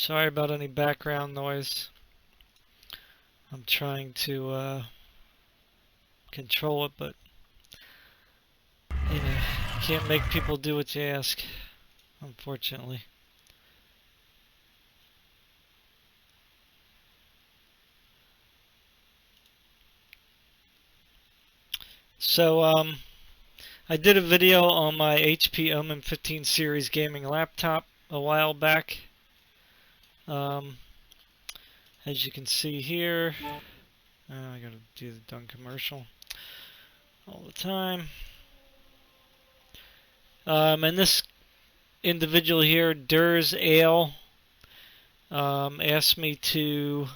Sorry about any background noise. I'm trying to control it, but you know, you can't make people do what you ask, unfortunately. So, I did a video on my HP Omen 15 series gaming laptop a while back. As you can see here, I gotta do the done commercial all the time. And this individual here, Durs Ale, asked me to,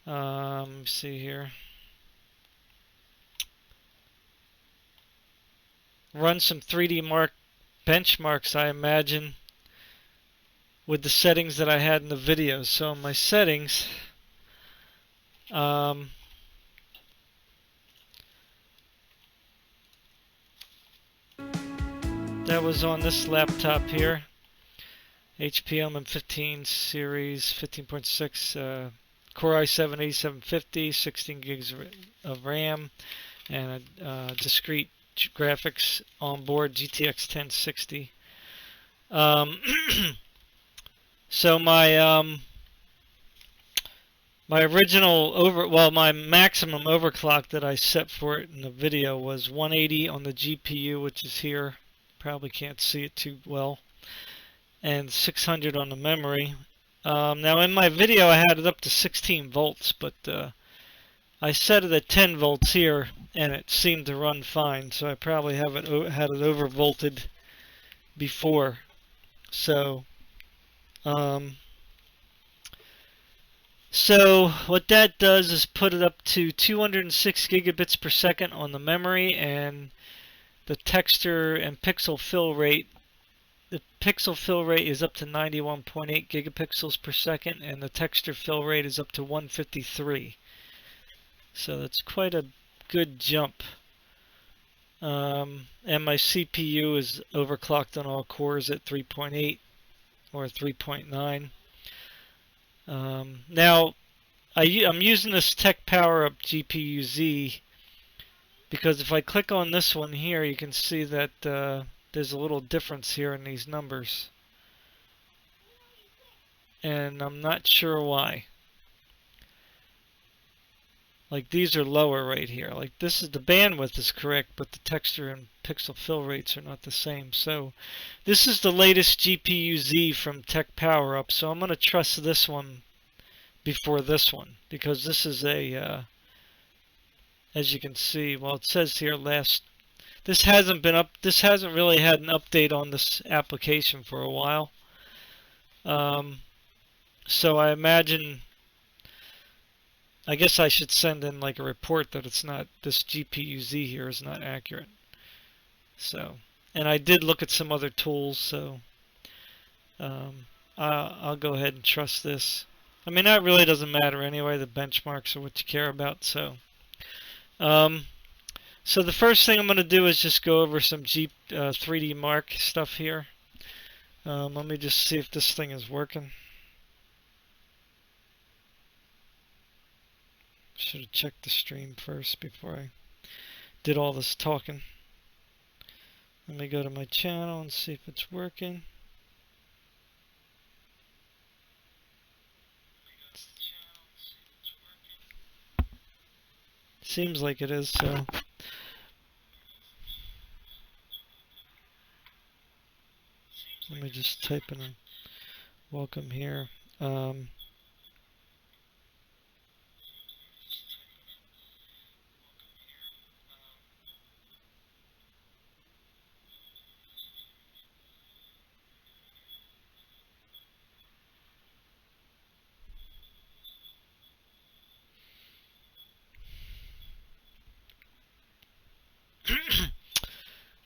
let me see here, run some 3D Mark benchmarks, I imagine, with the settings that I had in the video. So my settings, that was on this laptop here, HP Omen 15 series, 15.6 Core i7-8750, 16 gigs of RAM, and a discrete graphics onboard GTX 1060. So my my maximum overclock that I set for it in the video was 180 on the GPU, which is here. Probably can't see it too well, and 600 on the memory. Now in my video I had it up to 16 volts, but I set it at 10 volts here, and it seemed to run fine. So I probably had it overvolted before. So what that does is put it up to 206 gigabits per second on the memory, and the texture and pixel fill rate. The pixel fill rate is up to 91.8 gigapixels per second, and the texture fill rate is up to 153. So that's quite a good jump. And my CPU is overclocked on all cores at 3.8 or 3.9. Now, I'm using this Tech Power Up GPU Z because if I click on this one here, you can see that there's a little difference here in these numbers, and I'm not sure why. Like, these are lower right here. Like, this is, the bandwidth is correct, but the texture and pixel fill rates are not the same. So this is the latest GPU Z from Tech Power Up, so I'm going to trust this one before this one, because this is a as you can see, well, it says here this hasn't really had an update on this application for a while. So I guess I should send in like a report that it's not, this GPU Z here is not accurate. So, and I did look at some other tools, so I'll go ahead and trust this. I mean, that really doesn't matter anyway. The benchmarks are what you care about. So, so the first thing I'm going to do is just go over some 3D Mark stuff here. Let me just see if this thing is working. Should have checked the stream first before I did all this talking. Let me go to my channel and see if it's working. Seems like it is, so. Let me just type in a welcome here.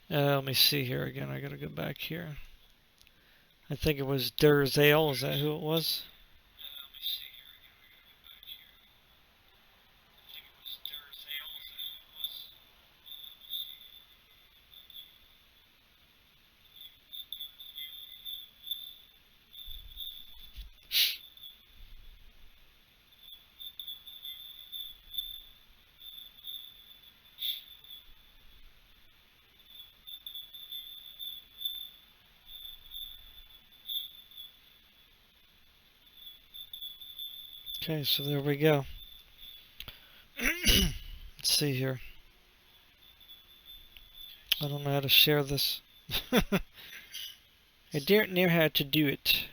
Let me see here again. I gotta go back here. I think it was Durs Ale. Is that who it was? Okay, so there we go. Let's see here. I don't know how to share this. I don't know how to do it.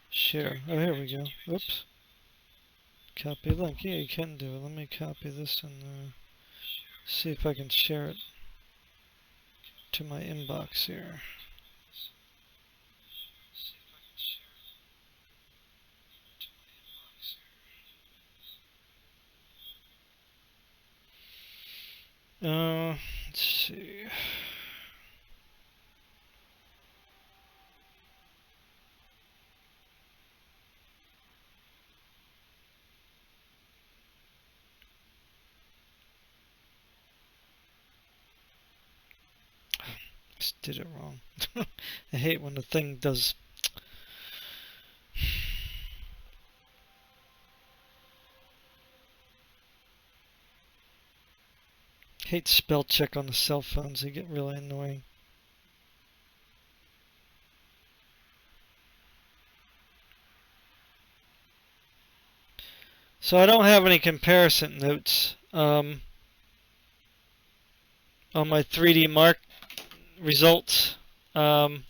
Share. Oh, here we go. Oops. Copy link. Yeah, you can do it. Let me copy this and see if I can share it to my inbox here. Let's see. Just did it wrong. I hate when the thing does. Hate spell check on the cell phones. They get really annoying. So I don't have any comparison notes on my 3D Mark results. So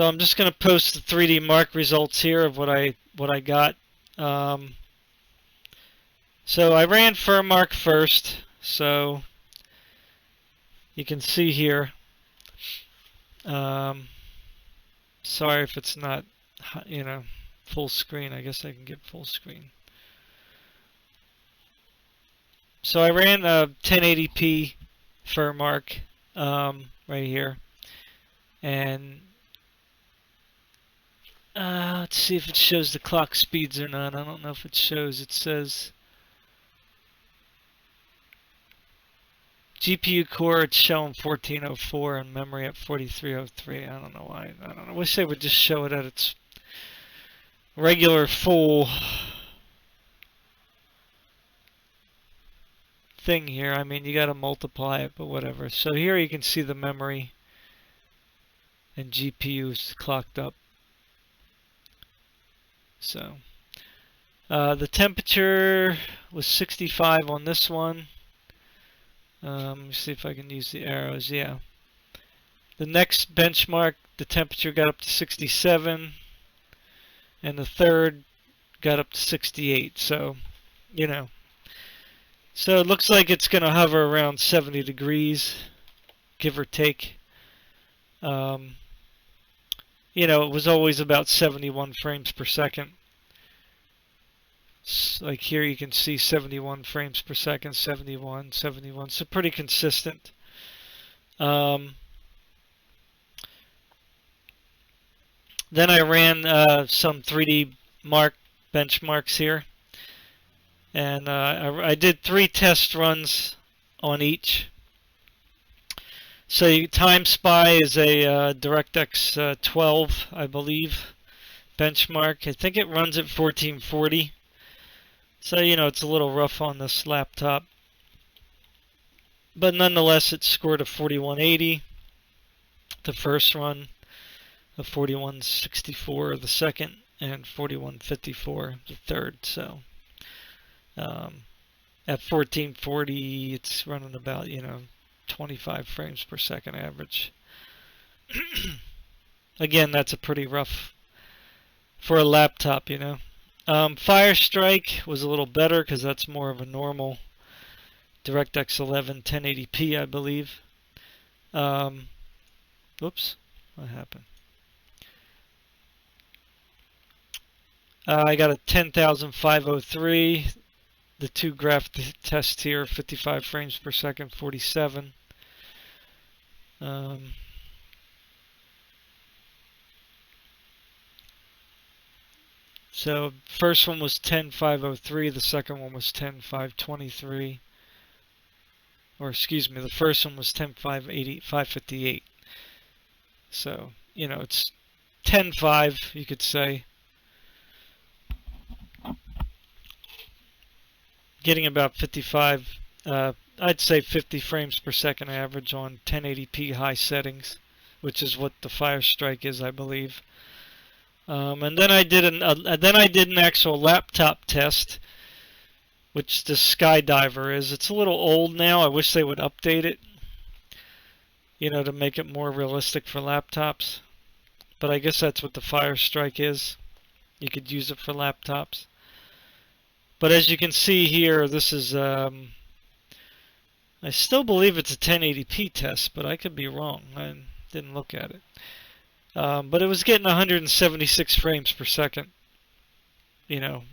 I'm just going to post the 3D Mark results here of what I got. So I ran FurMark first, so you can see here. Sorry if it's not, full screen. I guess I can get full screen. So I ran 1080p FurMark right here, and let's see if it shows the clock speeds or not. I don't know if it shows. It says GPU core, it's showing 1404 and memory at 4303. I don't know why. I don't know. I wish they would just show it at its regular full thing here. I mean, you got to multiply it, but whatever. So here you can see the memory and GPUs clocked up. So the temperature was 65 on this one. Let me see if I can use the arrows. Yeah. The next benchmark, the temperature got up to 67, and the third got up to 68. So, so it looks like it's going to hover around 70 degrees, give or take. It was always about 71 frames per second. Like here you can see 71 frames per second, 71, 71. So pretty consistent. Then I ran some 3D Mark benchmarks here. And I did 3 test runs on each. So TimeSpy is a DirectX 12, I believe, benchmark. I think it runs at 1440. So, it's a little rough on this laptop. But nonetheless, it scored a 4180, the first run, a 4164 the second, and 4154 the third. So, at 1440, it's running about, 25 frames per second average. Again, that's a pretty rough for a laptop, Firestrike was a little better because that's more of a normal DirectX 11 1080p, I believe. Oops, what happened? I got a 10,503. The 2 graph tests here, 55 frames per second, 47. So first one was 10,503, the second one was 10,523. Or excuse me, the first one was 10,558. So, it's 10.5, you could say. Getting about 55, I'd say 50 frames per second average on 1080p high settings, which is what the Fire Strike is, I believe. And then I did an actual laptop test, which the Skydiver is. It's a little old now. I wish they would update it, to make it more realistic for laptops. But I guess that's what the Fire Strike is. You could use it for laptops. But as you can see here, this is, I still believe it's a 1080p test, but I could be wrong. I didn't look at it. But it was getting 176 frames per second,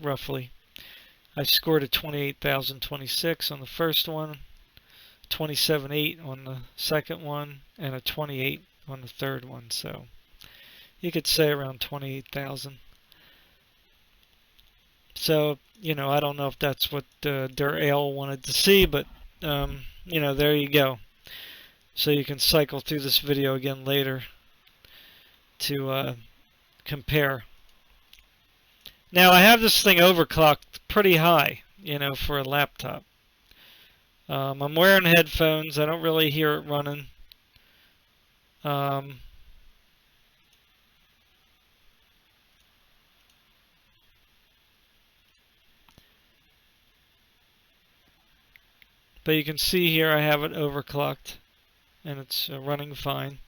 roughly. I scored a 28,026 on the first one, 27.8 on the second one, and a 28 on the third one. So you could say around 28,000. So, I don't know if that's what Der Ale wanted to see, but, there you go. So you can cycle through this video again later to compare. Now, I have this thing overclocked pretty high, for a laptop. I'm wearing headphones. I don't really hear it running. But you can see here I have it overclocked, and it's running fine.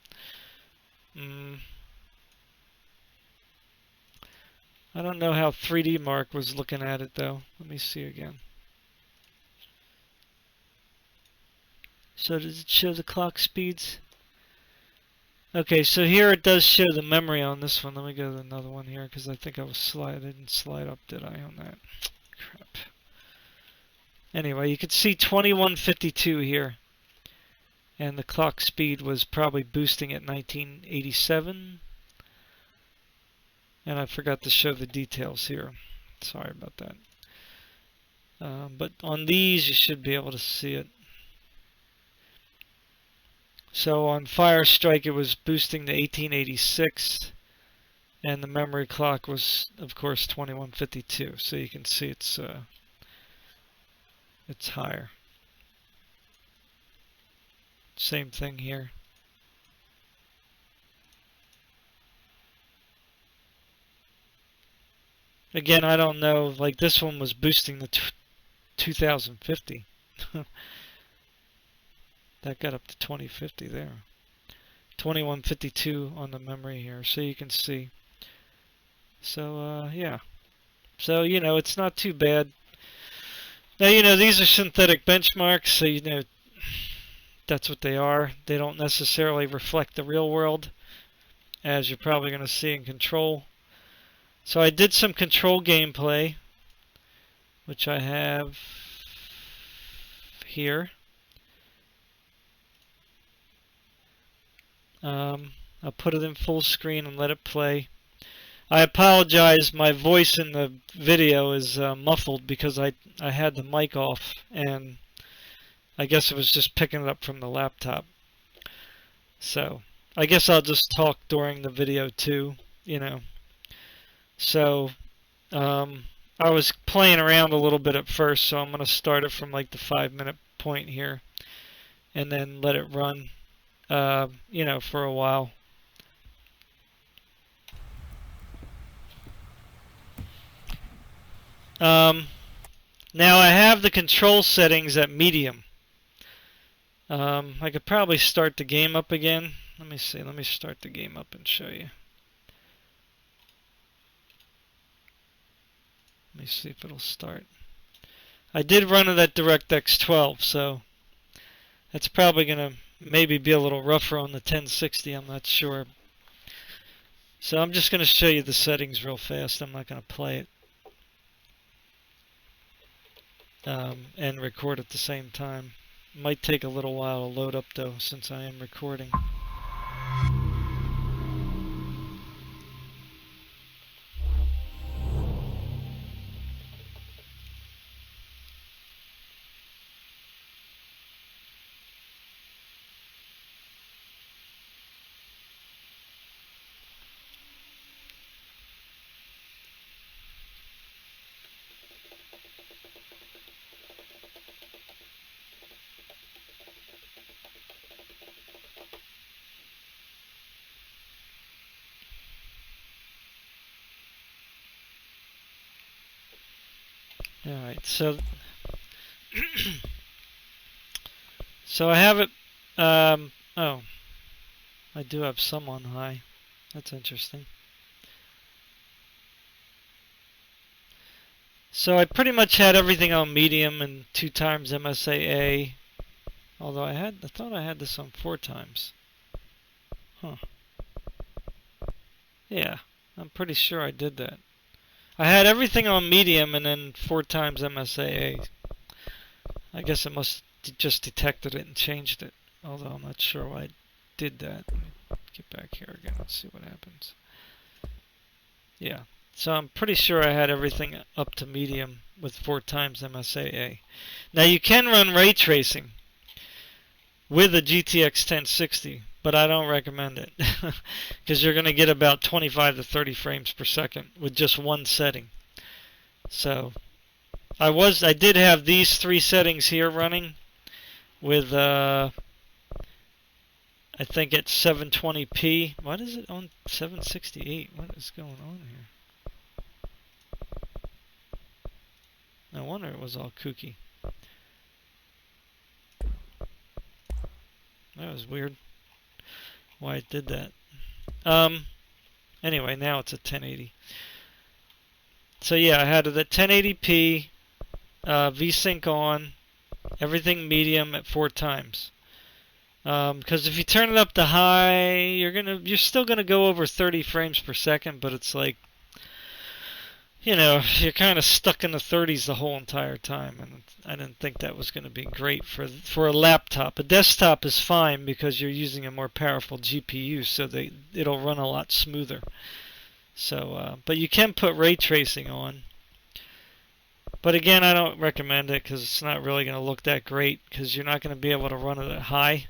I don't know how 3D Mark was looking at it, though. Let me see again. So does it show the clock speeds? Okay, so here it does show the memory on this one. Let me go to another one here, because I think I didn't slide up, did I, on that? Crap. Anyway, you can see 2152 here. And the clock speed was probably boosting at 1987. And I forgot to show the details here. Sorry about that. But on these, you should be able to see it. So on Fire Strike, it was boosting to 1886. And the memory clock was, of course, 2152. So you can see it's higher. Same thing here. Again, I don't know, like this one was boosting the 2050. That got up to 2050 there. 2152 on the memory here, so you can see. So, yeah. So, it's not too bad. Now, these are synthetic benchmarks, so, that's what they are. They don't necessarily reflect the real world, as you're probably going to see in Control. So I did some Control gameplay, which I have here. I'll put it in full screen and let it play. I apologize, my voice in the video is muffled because I had the mic off, and I guess it was just picking it up from the laptop. So I guess I'll just talk during the video too, So, I was playing around a little bit at first, so I'm going to start it from like the 5-minute point here, and then let it run, for a while. Now I have the control settings at medium. I could probably start the game up again. Let me see. Let me start the game up and show you. Let me see if it'll start. I did run it at DirectX 12, so that's probably going to maybe be a little rougher on the 1060. I'm not sure. So I'm just going to show you the settings real fast. I'm not going to play it and record at the same time. Might take a little while to load up though, since I am recording. Alright, so so I have it, oh, I do have some on high. That's interesting. So I pretty much had everything on medium and 2 times MSAA. Although I thought I had this on 4 times. Huh. Yeah, I'm pretty sure I did that. I had everything on medium and then 4 times MSAA. I guess it must just detected it and changed it. Although I'm not sure why I did that. Let me get back here again and see what happens. Yeah. So I'm pretty sure I had everything up to medium with 4 times MSAA. Now you can run ray tracing with a GTX 1060, but I don't recommend it because you're going to get about 25 to 30 frames per second with just one setting. So I did have these 3 settings here running with I think it's 720p. What is it on 768? What is going on here? No wonder it was all kooky. That was weird. Why it did that. Anyway, now it's at 1080. So yeah, I had it at 1080p, VSync on, everything medium at 4 times. Because if you turn it up to high, you're still gonna go over 30 frames per second, but it's like, you know, you're kind of stuck in the 30s the whole entire time, and I didn't think that was going to be great for a laptop. A desktop is fine because you're using a more powerful GPU, so it'll run a lot smoother. So, but you can put ray tracing on. But again, I don't recommend it because it's not really going to look that great because you're not going to be able to run it at high.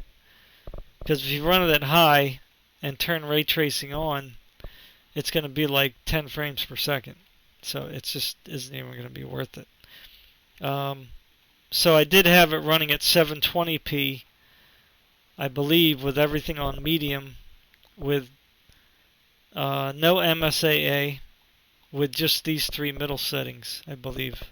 Because if you run it at high and turn ray tracing on, it's going to be like 10 frames per second. So it just isn't even going to be worth it. So I did have it running at 720p, I believe, with everything on medium, with no MSAA, with just these 3 middle settings, I believe.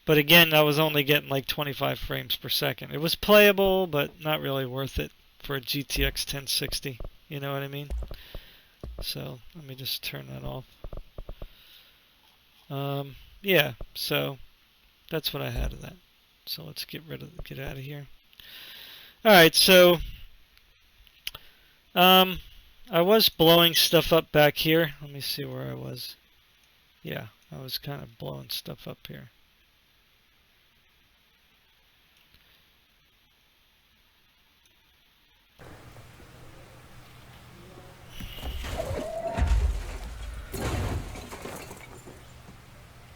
But again, I was only getting like 25 frames per second. It was playable, but not really worth it for a GTX 1060. You know what I mean? So let me just turn that off. Yeah, so that's what I had of that. So let's get out of here. All right, so I was blowing stuff up back here. Let me see where I was. Yeah, I was kind of blowing stuff up here.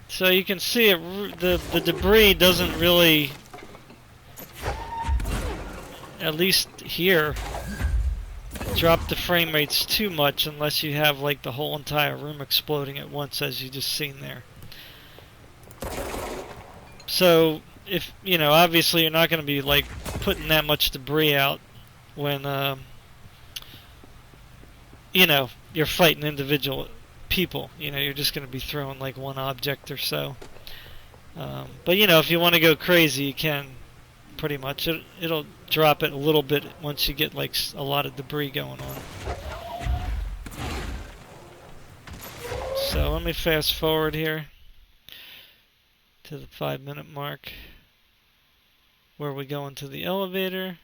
So you can see it, the debris doesn't really, at least here, drop the frame rates too much unless you have like the whole entire room exploding at once, as you just seen there. So if, you know, obviously you're not going to be like putting that much debris out when, you know, you're fighting individual people. You know, you're just going to be throwing like one object or so. But you know, if you want to go crazy, you can. Pretty much, it'll drop it a little bit once you get like a lot of debris going on. So let me fast forward here to the 5-minute mark, where we go into the elevator.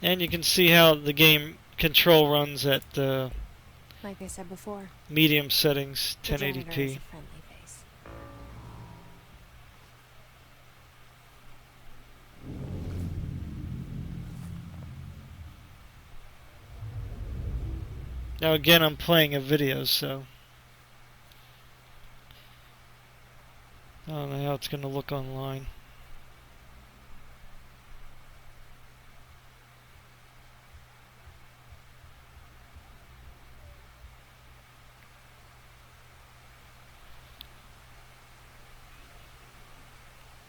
And you can see how the game control runs at the, like I said before, medium settings, 1080p. Now again, I'm playing a video, so I don't know how it's going to look online.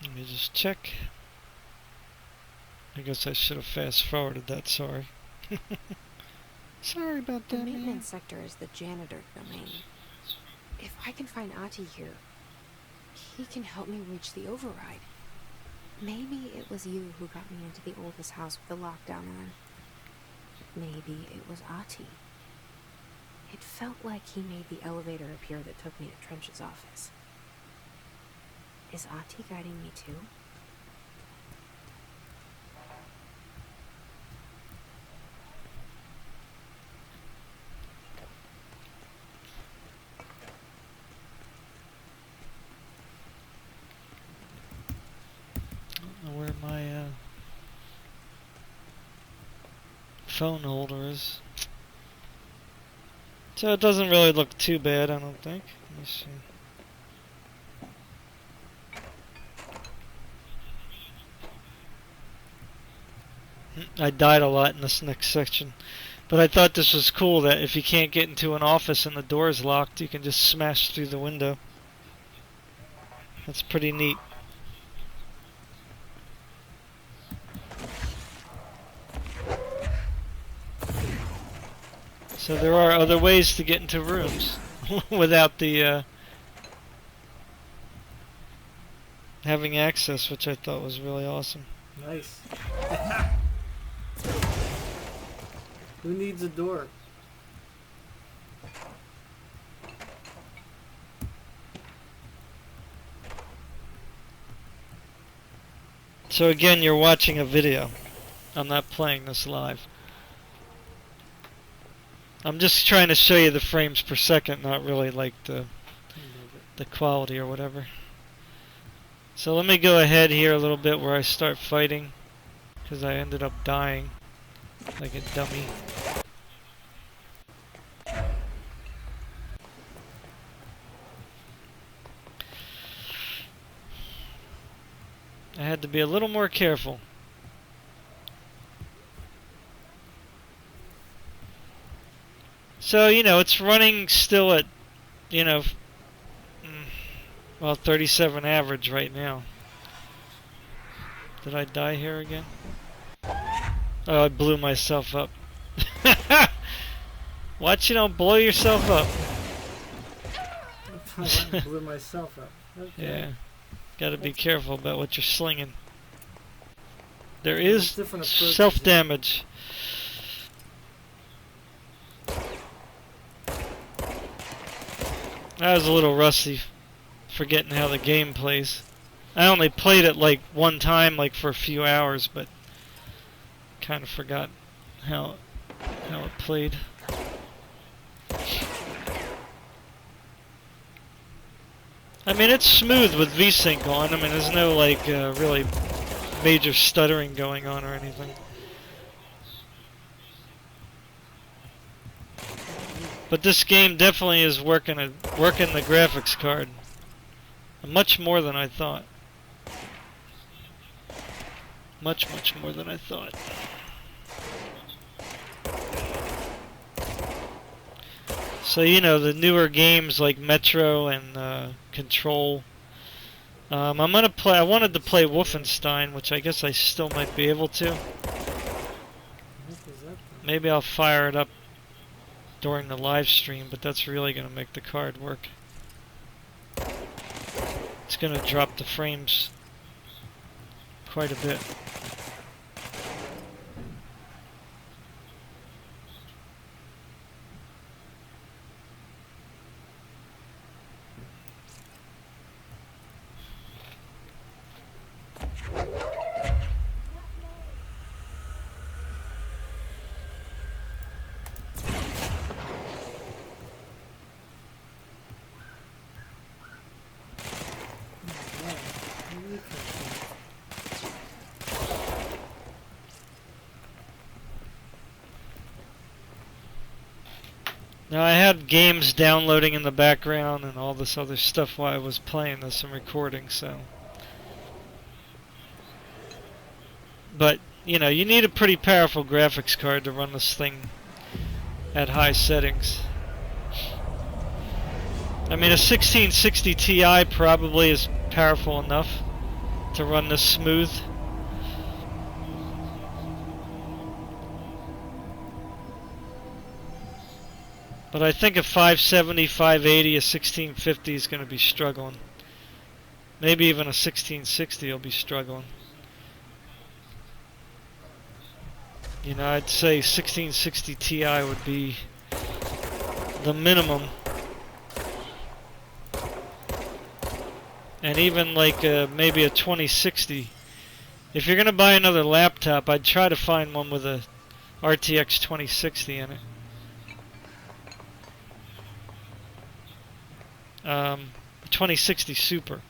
Let me just check. I guess I should have fast forwarded that, sorry. Sorry about that, The man. maintenance sector is the janitor domain. If I can find Ahti here, he can help me reach the override. Maybe it was you who got me into the oldest house with the lockdown on. Maybe it was Ahti. It felt like he made the elevator appear that took me to Trench's office. Is Ahti guiding me too? I don't know where my phone holder is. So it doesn't really look too bad, I don't think. Let me see. I died a lot in this next section. But I thought this was cool that if you can't get into an office and the door is locked, you can just smash through the window. That's pretty neat. So there are other ways to get into rooms without the having access, which I thought was really awesome. Nice. Who needs a door? So again, you're watching a video. I'm not playing this live. I'm just trying to show you the frames per second, not really like the quality or whatever. So let me go ahead here a little bit where I start fighting, because I ended up dying like a dummy. I had to be a little more careful. So, you know, it's running still at, you know, well, 37 average right now. Did I die here again? Oh, I blew myself up. Watch you don't blow yourself up. I blew myself up. Okay. Yeah. Gotta be careful about what you're slinging. There is self-damage. I was a little rusty, forgetting how the game plays. I only played it like one time, like for a few hours, but kind of forgot how it played. I mean, it's smooth with VSync on. I mean, there's no like really major stuttering going on or anything. But this game definitely is working the graphics card much more than I thought. Much more than I thought. So you know, the newer games like Metro and Control. I'm gonna play. I wanted to play Wolfenstein, which I guess I still might be able to. Maybe I'll fire it up during the live stream, but that's really gonna make the card work. It's gonna drop the frames quite a bit. Now I had games downloading in the background and all this other stuff while I was playing this and recording, so. But, you know, you need a pretty powerful graphics card to run this thing at high settings. I mean, a 1660 Ti probably is powerful enough. to run this smooth. But I think a 570, 580, a 1650 is going to be struggling. Maybe even a 1660 will be struggling. You know, I'd say 1660 Ti would be the minimum. And even like maybe a 2060. If you're going to buy another laptop, I'd try to find one with a RTX 2060 in it. 2060 Super.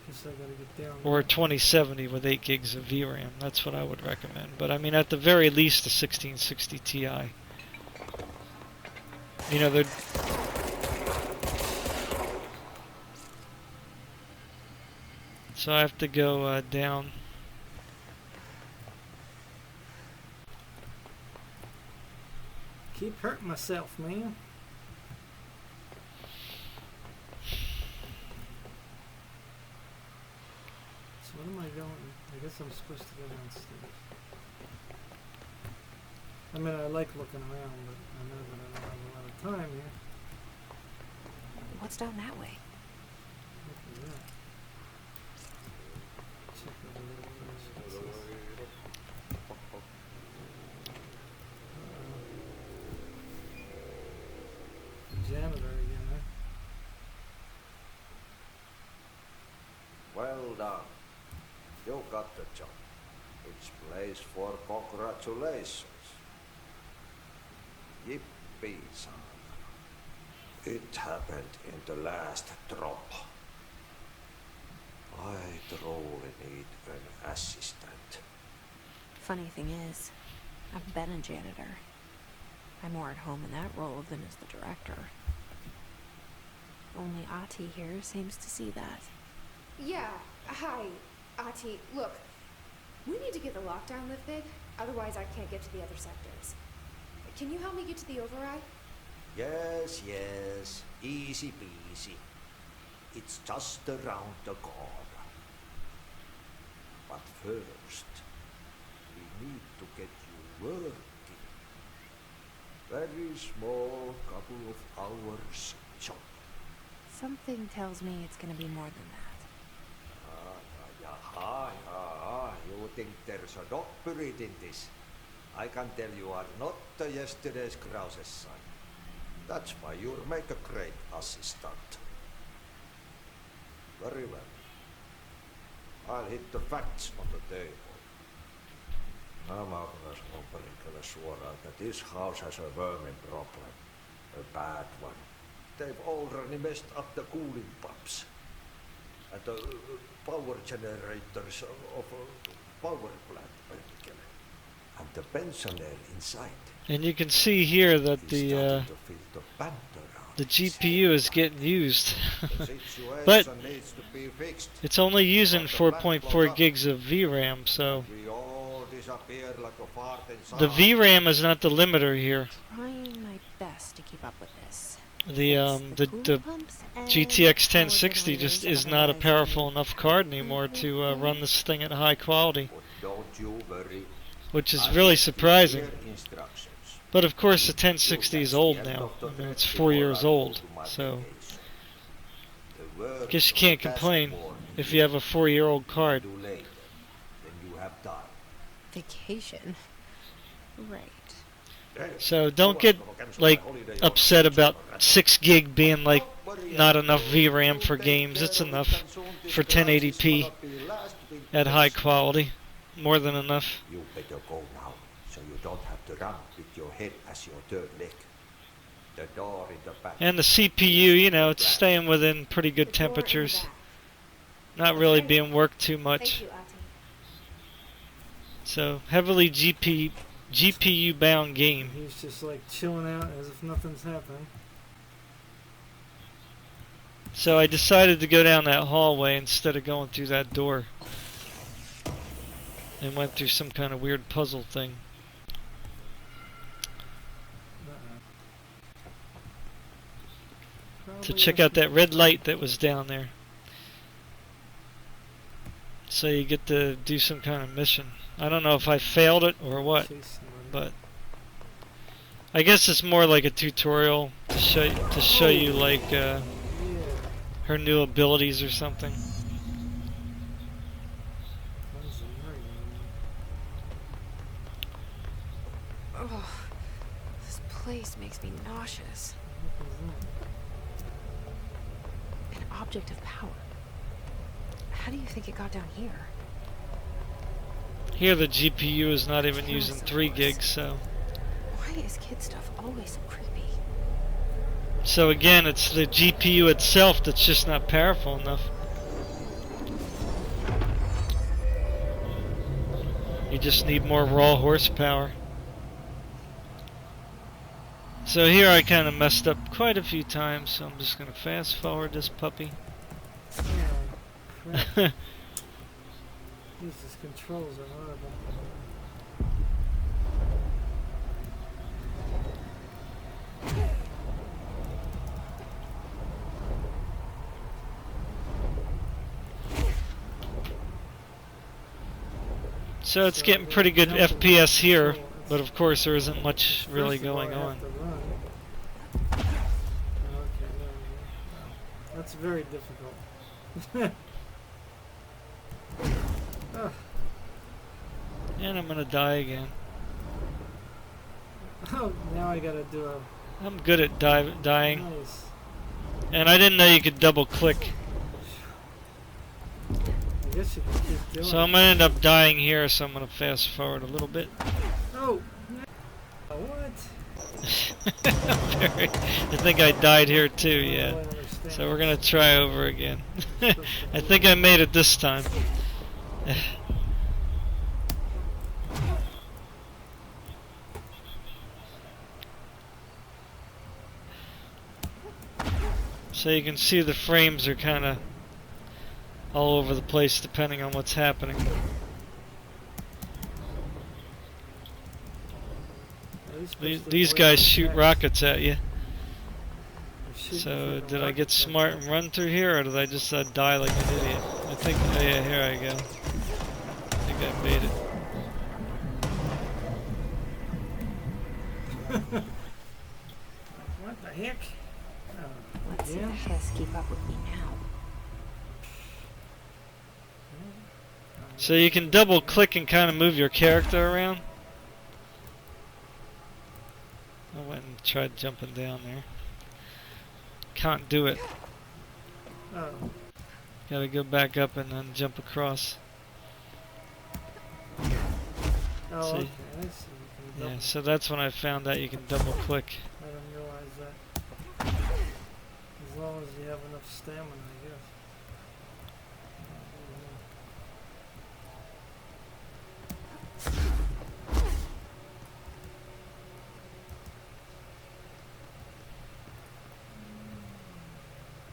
Guess I gotta get down Or there. 2070 with 8 gigs of VRAM. That's what I would recommend. But I mean, at the very least, a 1660 Ti. You know, they're... So I have to go down. Keep hurting myself, man. So what am I going? I guess I'm supposed to go downstairs. I mean, I like looking around, but I know that I don't have a lot of time here. What's down that way? Look at that. Check over there first. What's this? Janitor again, huh? Well done. You got the job. It's place for congratulations. Yippee, son. It happened in the last drop. I truly need an assistant. Funny thing is, I've been a janitor. I'm more at home in that role than as the director. Only Ati here seems to see that. Yeah, hi, Ati. Look, we need to get the lockdown lifted, otherwise I can't get to the other sectors. Can you help me get to the override? Yes, yes. Easy peasy. It's just around the corner. But first, we need to get you working. Very small, couple of hours job. Something tells me it's gonna be more than that. You think there's a dog buried in this? I can tell you are not yesterday's Krause's son. That's why you'll make a great assistant. Very well. I'll hit the facts on the table. Nämä on perkele suoraan, that this house has a vermin problem. A bad one. They've already messed up the cooling pumps. And the power generators of a power plant, perkele. And the pensioner inside. And you can see here that He's the starting to feel the banter around the his GPU head. is getting used. The situation But needs to be fixed. it's only using But the plant 4.4 blows up. gigs of VRAM, so We all disappear like a fart in the summer. VRAM is not the limiter here. Trying my best to keep up with this. The Coolant pumps and GTX power 1060 just generators, is not a otherwise powerful enough card anymore to run this thing at high quality, But don't you worry. which is I really will give surprising. clear instructions. But of course, the 1060 is old now. I mean, it's 4 years old, so guess you can't complain if you have a 4-year-old card. Do later, then you have time. Vacation. Right. So don't get like upset about 6 gig being like not enough VRAM for games. It's enough for 1080p at high quality. More than enough. You better go now, so you don't have to run with your head as your third leg. The door in the back. And the CPU, you know, it's staying within pretty good The door in the temperatures. back. Not really being worked too Thank much. you, Ati. So heavily GPU bound game. He's just like chilling out as if nothing's happening. So I decided to go down that hallway instead of going through that door. And went through some kind of weird puzzle thing. To check out that red light that was down there. So you get to do some kind of mission. I don't know if I failed it or what, Chase somebody. but I guess it's more like a tutorial to show you like Yeah. her new abilities or something. Tons of money. Oh, this place makes me nauseous. What is that? An object of power. How do you think it got down here? Here the GPU is not even using Yes, of 3 course. gigs, so Why is kid stuff always so creepy? so again it's the GPU itself that's just not powerful enough. You just need more raw horsepower. So here I kind of messed up quite a few times, so I'm just going to fast forward this puppy. Oh, crap. Jesus, controls are horrible. So it's So getting I'm pretty good gonna jump FPS in here, control. but of course there isn't much really First of all, going I have on. to run. Okay, there we go. That's very difficult. Oh, And I'm going to die again. oh, now I gotta do a I'm good at dying. nice. And I didn't know you could double click. I guess you can keep doing So I'm going to end up dying here, so I'm going to fast forward a little bit. Oh! What? I think I died here too, I yeah. don't understand. So we're going to try over again. I think I made it this time. So you can see the frames are kind of all over the place depending on what's happening. Are you supposed to These avoid guys the shoot attacks? rockets at you. They're shooting So for the did I get rockets, smart and run through here, or did I just die like an idiot? I think, oh yeah, here I go. I think I made it. What the heck? Let's see Yeah. if Hess keep up with me now. So you can double click and kind of move your character around. I went and tried jumping down there. Can't do it. Oh, Gotta go back up and then jump across. oh, See? okay. I see. You can Yeah, double. so that's when I found out you can double click. I didn't realize that. As long as you have enough stamina, I guess.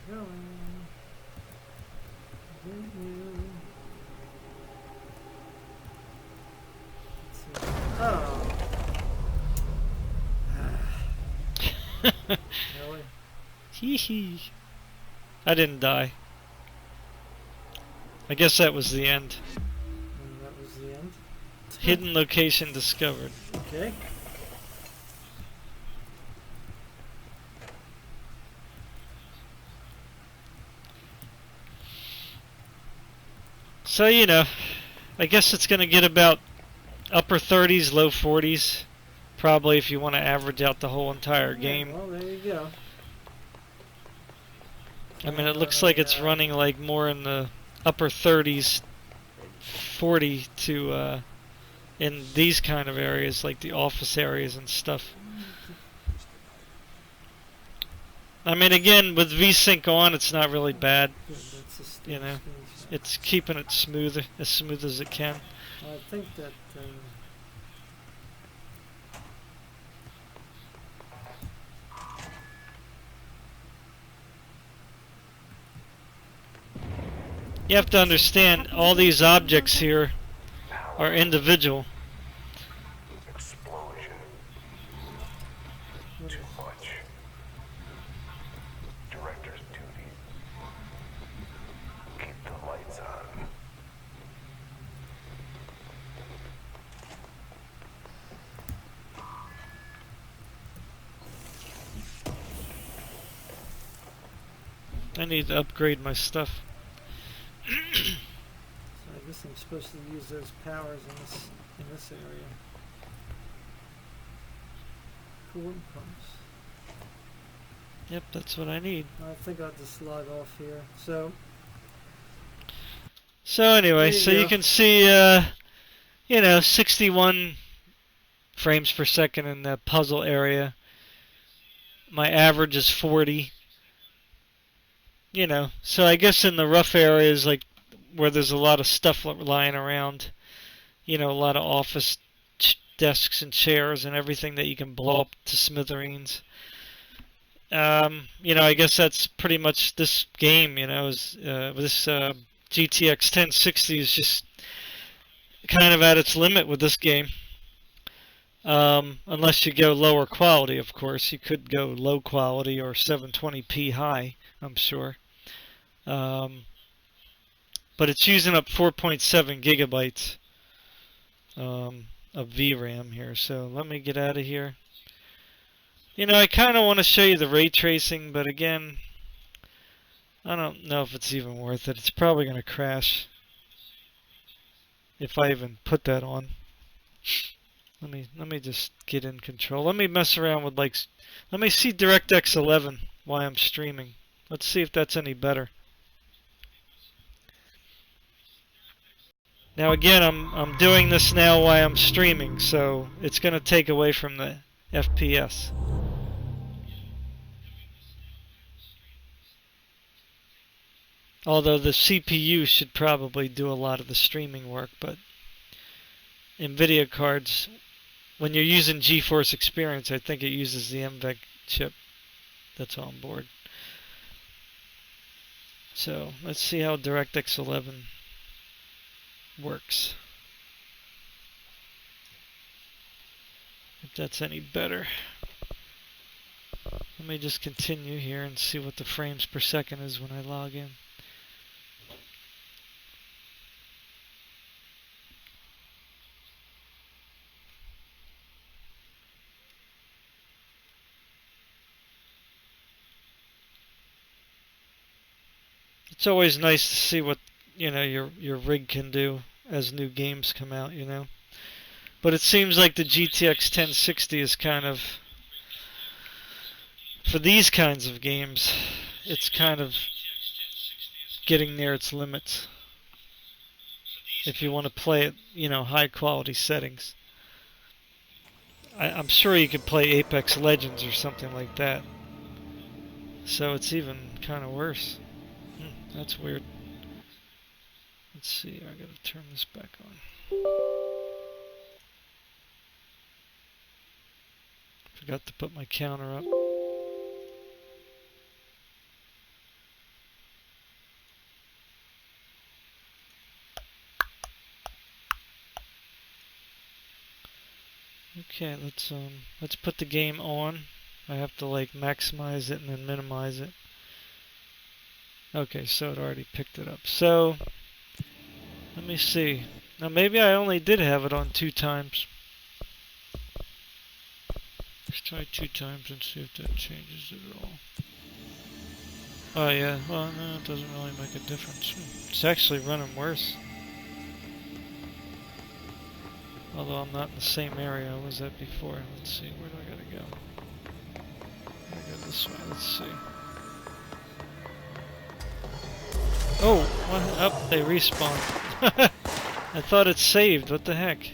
Going. Let's see. Oh. Really? Hee hee. I didn't die. I guess that was the end. And that was the end. Hidden location discovered. Okay. So, you know, I guess it's going to get about upper 30s, low 40s. Probably if you want to average out the whole entire Yeah, game. well, there you go. I mean, it looks like it's running like more in the upper 30s, 40 to in these kind of areas, like the office areas and stuff. I mean, again, with VSync on, it's not really bad. Good, that's a You know, screenshot. It's keeping it smooth as it can. I think that. You have to understand, all these objects here are individual. Explosion. What Too is- much. Director's duty. Keep the lights on. I need to upgrade my stuff. So I guess I'm supposed to use those powers in this area. Coolant pumps. Yep, that's what I need. I think I'll just log off here. So anyway, there so you you go. can see, 61 frames per second in the puzzle area. My average is 40. So I guess in the rough areas, like where there's a lot of stuff lying around, a lot of office desks and chairs and everything that you can blow up to smithereens. I guess that's pretty much this game. This GTX 1060 is just kind of at its limit with this game. Unless you go lower quality, of course. You could go low quality or 720p high, I'm sure. But it's using up 4.7 gigabytes of VRAM here. So let me get out of here. I kind of want to show you the ray tracing, but again, I don't know if it's even worth it. It's probably going to crash if I even put that on. Let me just get in control. Let me mess around with let me see DirectX 11 while I'm streaming. Let's see if that's any better. Now again, I'm doing this now while I'm streaming, so it's going to take away from the FPS. Although the CPU should probably do a lot of the streaming work, but NVIDIA cards, when you're using GeForce Experience, I think it uses the MVEC chip that's on board. So let's see how DirectX 11 works. If that's any better. Let me just continue here and see what the frames per second is when I log in. It's always nice to see what your rig can do as new games come out, But it seems like the GTX 1060 is kind of, for these kinds of games, it's kind of getting near its limits. If you want to play it, high quality settings. I'm sure you could play Apex Legends or something like that. So it's even kind of worse. That's weird. Let's see, I gotta turn this back on. Forgot to put my counter up. Okay, let's put the game on. I have to maximize it and then minimize it. Okay, so it already picked it up. So let me see. Now maybe I only did have it on 2 times. Let's try 2 times and see if that changes it at all. Oh yeah, well no, it doesn't really make a difference. It's actually running worse. Although I'm not in the same area I was at before. Let's see, where do I gotta go? I gotta go this way, let's see. Oh, what? Oh, they respawned. I thought it saved, what the heck?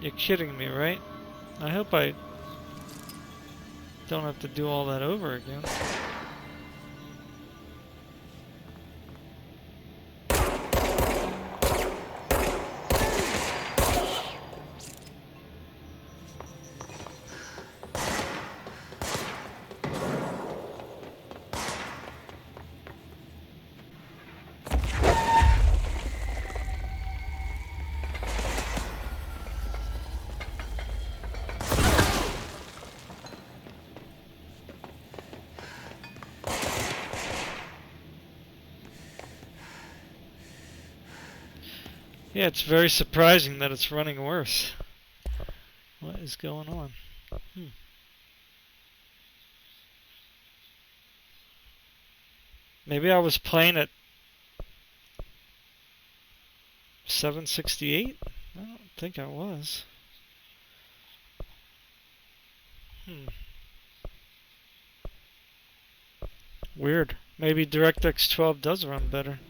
You're kidding me, right? I hope I don't have to do all that over again. Yeah, it's very surprising that it's running worse. What is going on? Maybe I was playing at 768? I don't think I was. Weird. Maybe DirectX 12 does run better.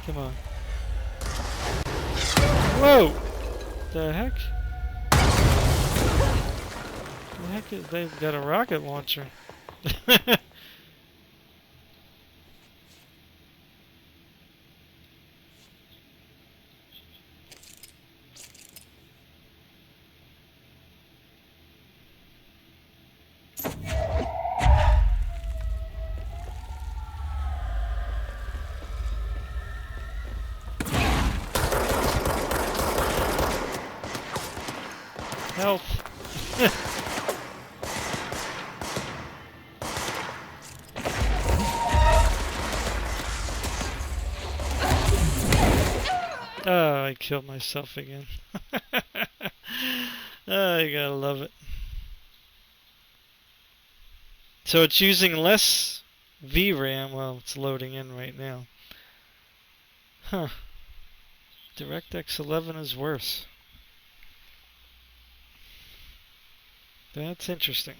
Come on. Whoa! The heck? The heck is they've got a rocket launcher. Help. Oh, I killed myself again. Oh, you gotta love it. So it's using less VRAM. Well, it's loading in right now. Huh. DirectX 11 is worse. That's interesting.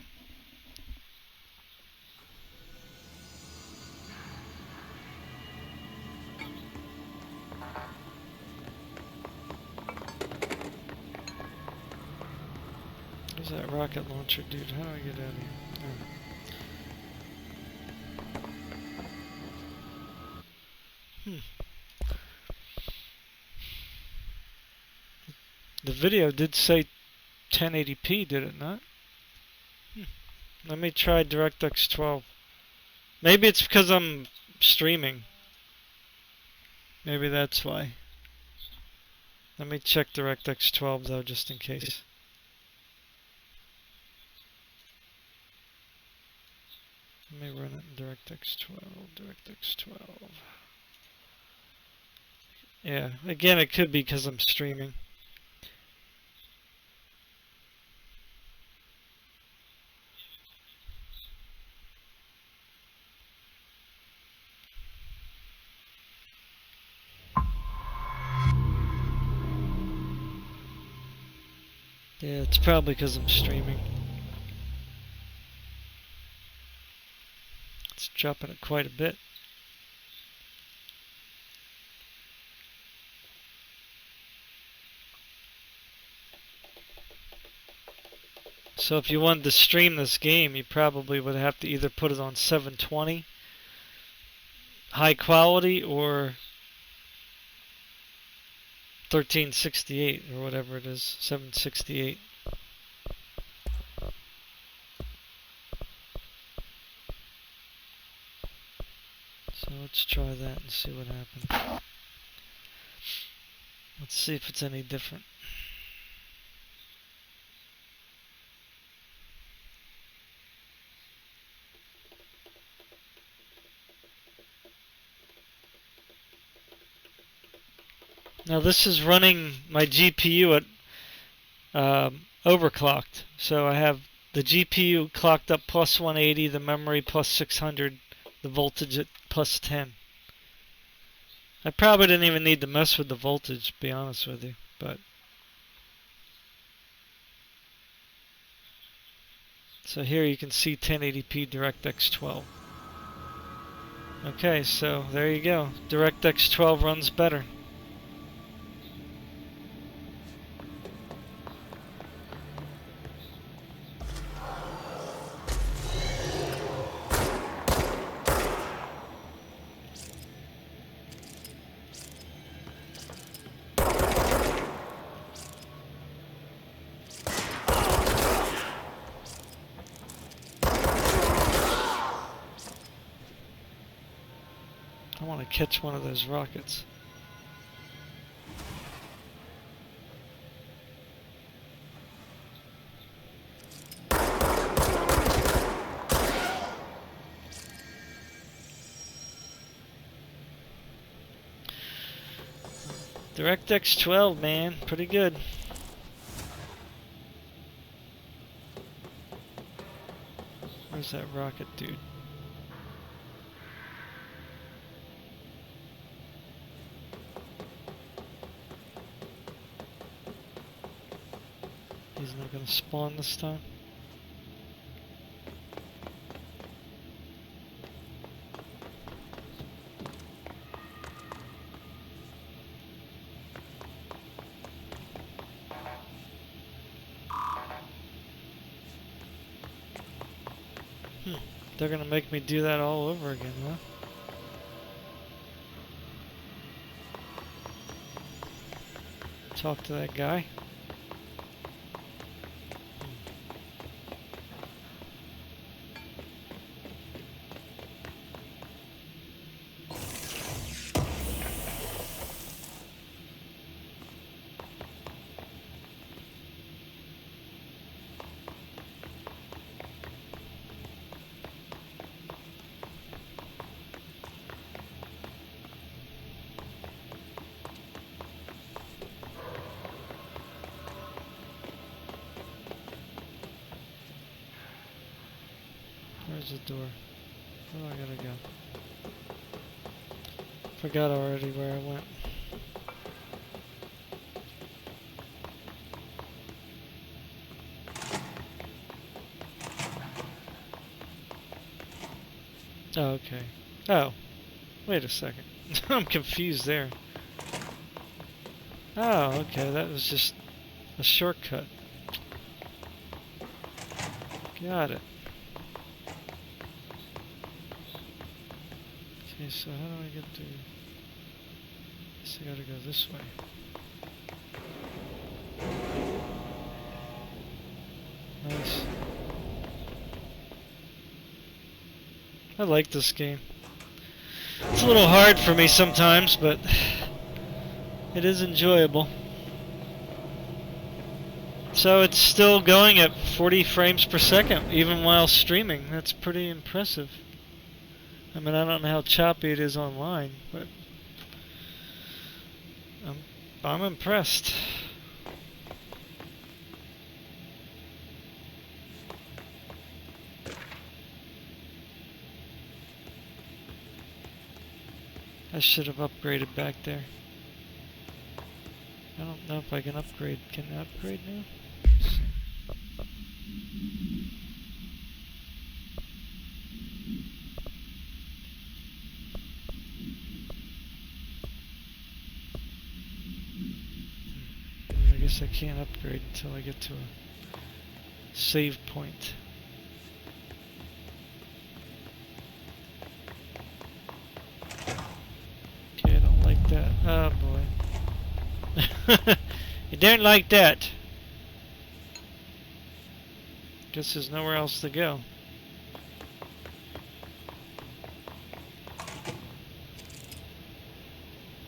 Where's that rocket launcher, dude? How do I get out of here? Oh. The video did say 1080p, did it not? Let me try DirectX 12. Maybe it's because I'm streaming. Maybe that's why. Let me check DirectX 12 though, just in case. Let me run it in DirectX 12. DirectX 12. Yeah, again, it could be because I'm streaming. Yeah, it's probably because I'm streaming. It's dropping it quite a bit. So if you wanted to stream this game, you probably would have to either put it on 720, high quality, or 1368, or whatever it is, 768. So let's try that and see what happens. Let's see if it's any different. Now this is running my GPU at overclocked. So I have the GPU clocked up plus 180, the memory plus 600, the voltage at plus 10. I probably didn't even need to mess with the voltage, to be honest with you, but so here you can see 1080p DirectX 12. Okay, so there you go. DirectX 12 runs better. I want to catch one of those rockets. DirectX 12, man. Pretty good. Where's that rocket dude? He's not gonna spawn this time. They're gonna make me do that all over again, huh? Talk to that guy. Where's the door? Where do I gotta go? Forgot already where I went. Oh, okay. Oh, wait a second. I'm confused there. Oh, okay, that was just a shortcut. Got it. Okay, so how do I get to... Guess I gotta go this way. Nice. I like this game. It's a little hard for me sometimes, but it is enjoyable. So it's still going at 40 frames per second, even while streaming. That's pretty impressive. I mean, I don't know how choppy it is online, but I'm impressed. I should have upgraded back there. I don't know if I can upgrade. Can I upgrade now? I guess I can't upgrade until I get to a save point. Okay, I don't like that. Oh boy. You don't like that. Guess there's nowhere else to go.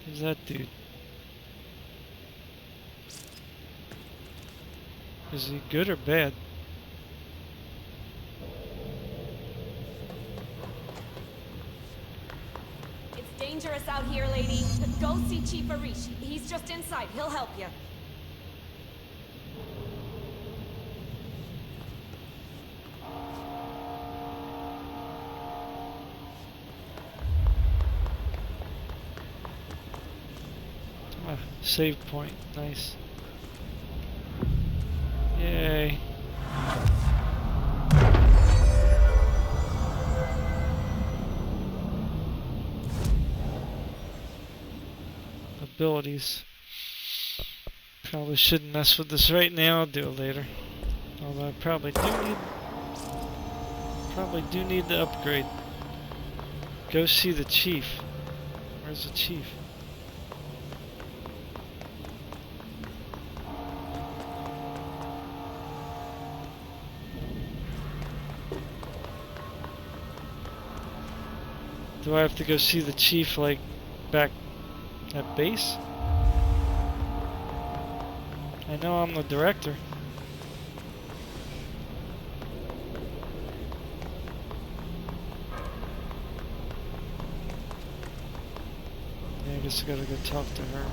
Who's that dude? Is he good or bad? It's dangerous out here, lady. Go see Chief Arish. He's just inside. He'll help you. Ah, save point. Nice. Yay. Abilities. Probably shouldn't mess with this right now. I'll do it later. Although I probably do need the upgrade. Go see the chief. Where's the chief? Do I have to go see the chief, like, back at base? I know I'm the director. Yeah, I guess I gotta go talk to her.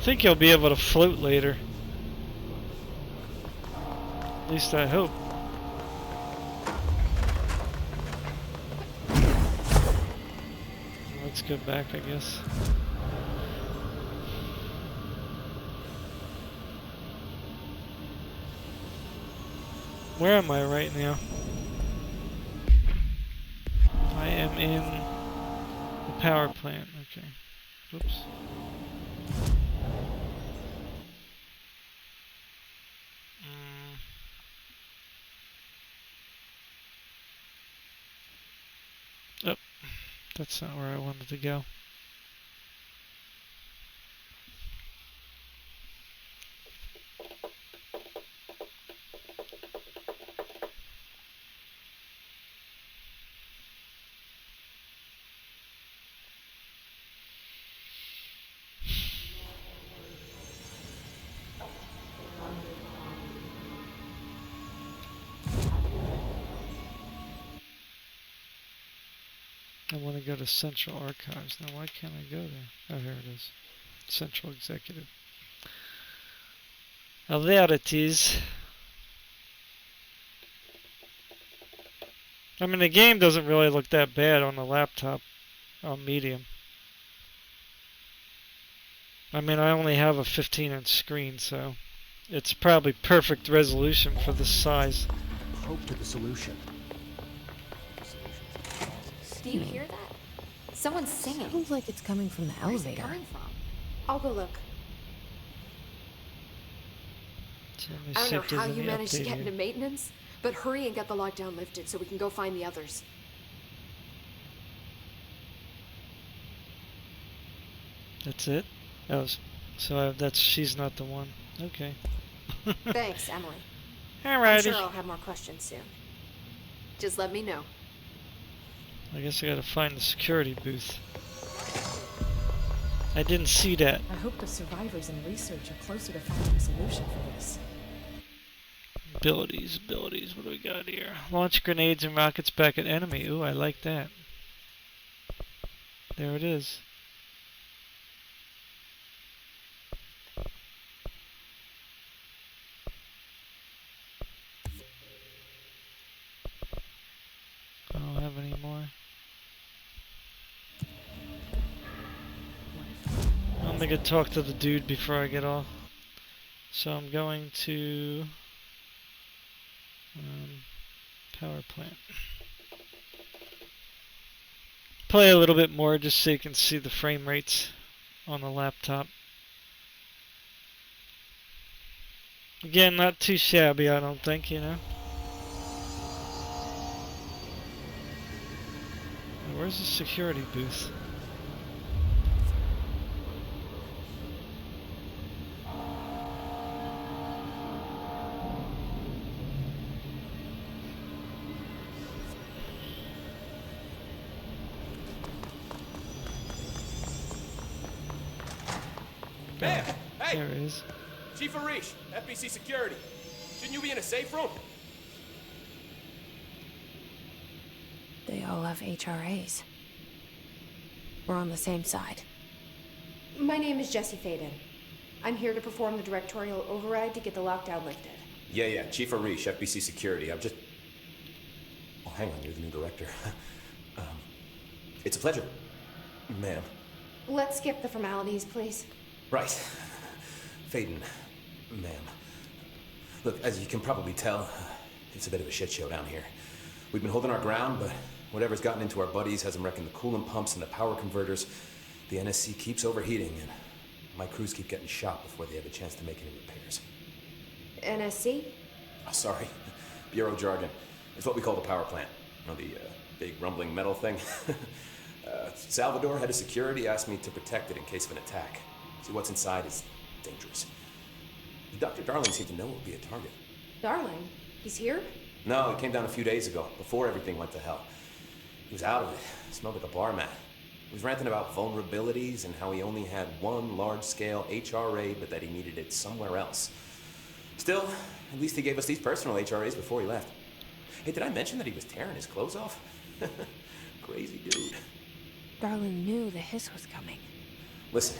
think you'll be able to float later. At least I hope. Let's go back, I guess. Where am I right now? I am in the power plant. Okay. Whoops. Oh, that's not where I wanted to go. I want to go to Central Archives. Now, why can't I go there? Oh, here it is. Central Executive. Oh, there it is. I mean, the game doesn't really look that bad on the laptop on medium. I mean, I only have a 15-inch screen, so it's probably perfect resolution for this size. Hope to the solution. Do you hear that? Someone's singing. Sounds like it's coming from the Where's it elevator. coming from? I'll go look. So let me I see don't if know there's how you any managed to update get here. into maintenance, but hurry and get the lockdown lifted so we can go find the others. That's it? Oh, so that's she's not the one. Okay. Thanks, Emily. I'm Alrighty. sure I'll have more questions soon. Just let me know. I guess I gotta find the security booth. I didn't see that. I hope the survivors and research are closer to finding a solution for this. Abilities. What do we got here? Launch grenades and rockets back at enemy. Ooh, I like that. There it is. I don't have any more. I'm gonna go talk to the dude before I get off. So I'm going to power plant. Play a little bit more just so you can see the frame rates on the laptop. Again, not too shabby, I don't think, you know. Where's the security booth? Man, hey! There it is. Chief Arish, FBC Security. Shouldn't you be in a safe room? They all have HRAs. We're on the same side. My name is Jessie Faden. I'm here to perform the directorial override to get the lockdown lifted. Yeah, Chief Arish, FBC Security. I'm just... Oh, hang on, you're the new director. It's a pleasure, ma'am. Let's skip the formalities, please. Right. Faden, ma'am. Look, as you can probably tell, it's a bit of a shit show down here. We've been holding our ground, but whatever's gotten into our buddies has them wrecking the coolant pumps and the power converters. The NSC keeps overheating, and my crews keep getting shot before they have a chance to make any repairs. NSC? Oh, sorry. Bureau jargon. It's what we call the power plant. You know, the big rumbling metal thing? Salvador, head of security, asked me to protect it in case of an attack. See, what's inside is dangerous. Dr. Darling seemed to know it would be a target. Darling? He's here? No, he came down a few days ago, before everything went to hell. He was out of it. Smelled like a bar mat. He was ranting about vulnerabilities and how he only had one large-scale HRA, but that he needed it somewhere else. Still, at least he gave us these personal HRAs before he left. Hey, did I mention that he was tearing his clothes off? Crazy dude. Darling knew the hiss was coming. Listen,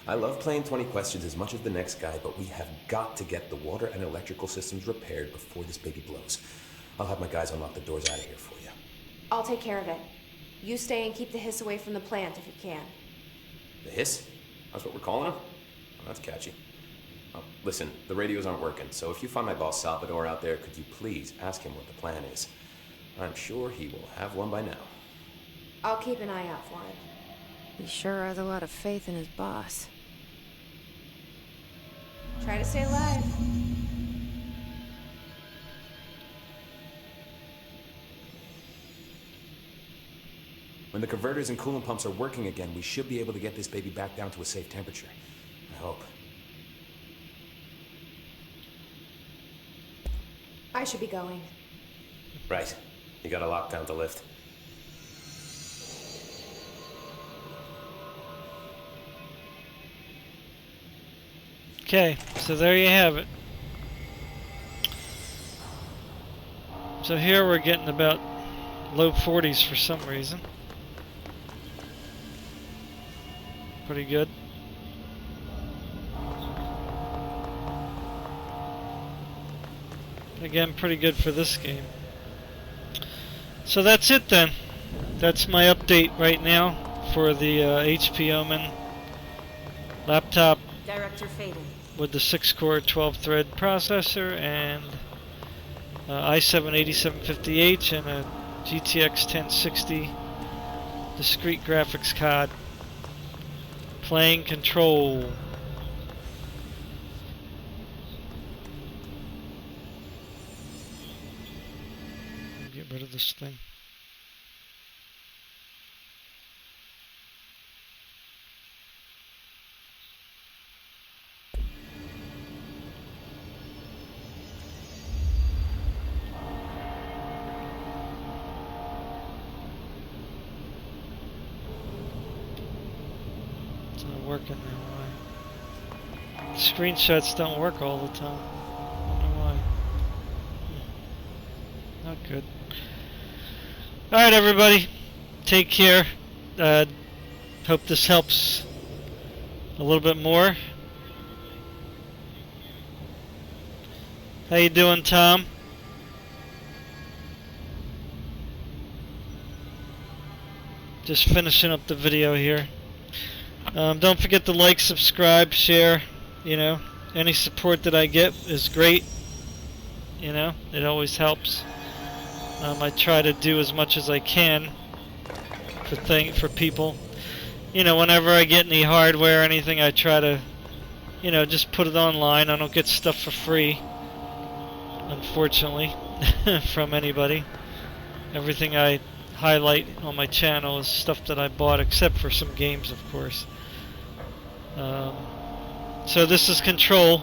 I love playing 20 questions as much as the next guy, but we have got to get the water and electrical systems repaired before this baby blows. I'll have my guys unlock the doors out of here for you. I'll take care of it. You stay and keep the hiss away from the plant if you can. The hiss? That's what we're calling him? Oh, that's catchy. Oh, listen, the radios aren't working, so if you find my boss Salvador out there, could you please ask him what the plan is? I'm sure he will have one by now. I'll keep an eye out for him. He sure has a lot of faith in his boss. Try to stay alive. When the converters and coolant pumps are working again, we should be able to get this baby back down to a safe temperature. I hope. I should be going. Right. You got a lockdown to lift. Okay, so there you have it. So here we're getting about low 40s for some reason. Pretty good. Again, pretty good for this game. So that's it then. That's my update right now for the HP Omen laptop. Director Faden. With the 6-core 12-thread processor and i7-8750H and a GTX 1060 discrete graphics card. Playing Control. Get rid of this thing. Working now. Why? Screenshots don't work all the time. I don't know why. Not good. Alright, everybody. Take care. Hope this helps a little bit more. How you doing, Tom? Just finishing up the video here. Don't forget to like, subscribe, share. You know, any support that I get is great. You know, it always helps. I try to do as much as I can for people. You know, whenever I get any hardware or anything, I try to, you know, just put it online. I don't get stuff for free, unfortunately, from anybody. Everything I highlight on my channel is stuff that I bought, except for some games, of course. So this is Control,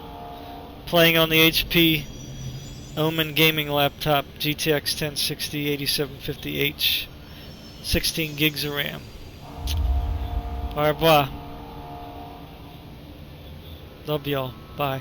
playing on the HP Omen gaming laptop, GTX 1060 8750H, 16 gigs of RAM. Au revoir. Love y'all. Bye.